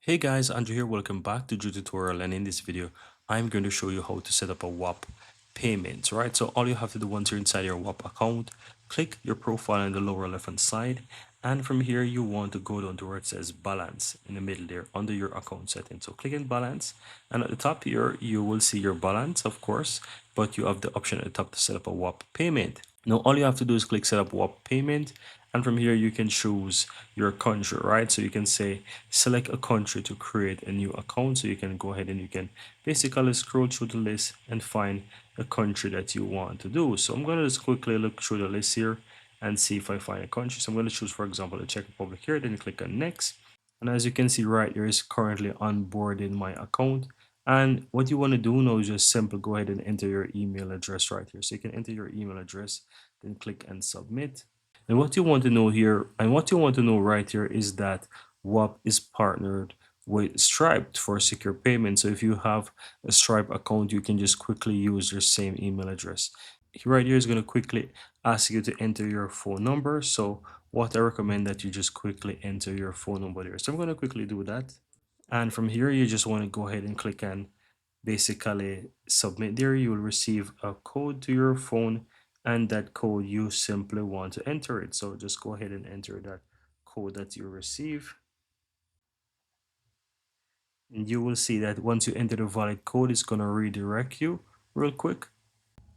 Hey guys, Andrew here. Welcome back to the tutorial, and in this video I'm going to show you how to set up a Whop Payments, right? So all you have to do once you're inside your Whop account, click your profile in the lower left hand side, and from here you want to go down to where it says balance in the middle there under your account settings. So click in balance, and at the top here you will see your balance, of course, but you have the option at the top to set up a Whop payment. Now all you have to do is click set up Whop payment, and from here you can choose your country, right? So you can say select a country to create a new account. So you can go ahead and you can basically scroll through the list and find a country that you want to do. So I'm going to just quickly look through the list here and see if I find a country. So I'm going to choose, for example, the Czech Republic here, then click on next. And as you can see right here is currently onboarding my account. And what you want to do now is just simply go ahead and enter your email address right here. So you can enter your email address, then click and submit. And what you want to know here, and what you want to know right here is that Whop is partnered with Stripe for secure payment. So if you have a Stripe account, you can just quickly use your same email address. Right here is going to quickly ask you to enter your phone number. So what I recommend that you just quickly enter your phone number there. So I'm going to quickly do that. And from here, you just want to go ahead and click on basically submit there. You will receive a code to your phone, and that code you simply want to enter it. So just go ahead and enter that code that you receive, and you will see that once you enter the valid code, it's going to redirect you real quick.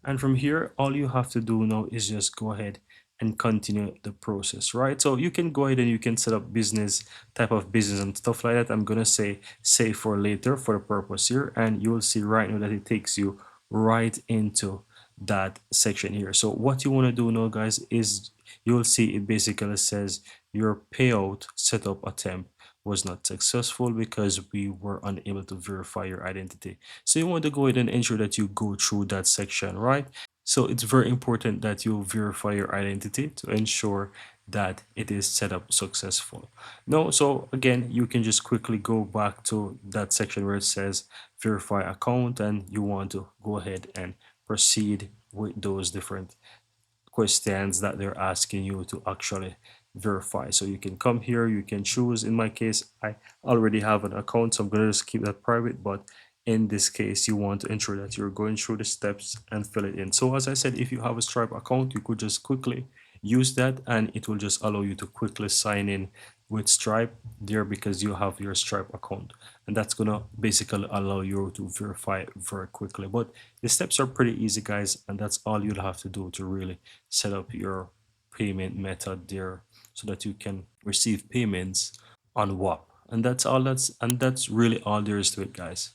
And from here, all you have to do now is just go ahead and continue the process, right? So you can go ahead and you can set up business, type of business and stuff like that. I'm gonna say save for later for the purpose here, and you'll see right now that it takes you right into that section here. So what you want to do now, guys, is you'll see it basically says your payout setup attempt was not successful because we were unable to verify your identity. So you want to go ahead and ensure that you go through that section, right? So it's very important that you verify your identity to ensure that it is set up successful. No, so again, you can just quickly go back to that section where it says verify account, and you want to go ahead and proceed with those different questions that they're asking you to actually verify. So you can come here, you can choose. In my case, I already have an account, so I'm going to just keep that private. But in this case, you want to ensure that you're going through the steps and fill it in. So as I said, if you have a Stripe account, you could just quickly use that, and it will just allow you to quickly sign in with Stripe there because you have your Stripe account, and that's gonna basically allow you to verify very quickly. But the steps are pretty easy, guys, and that's all you'll have to do to really set up your payment method there so that you can receive payments on Whop. And that's all, that's really all there is to it, guys.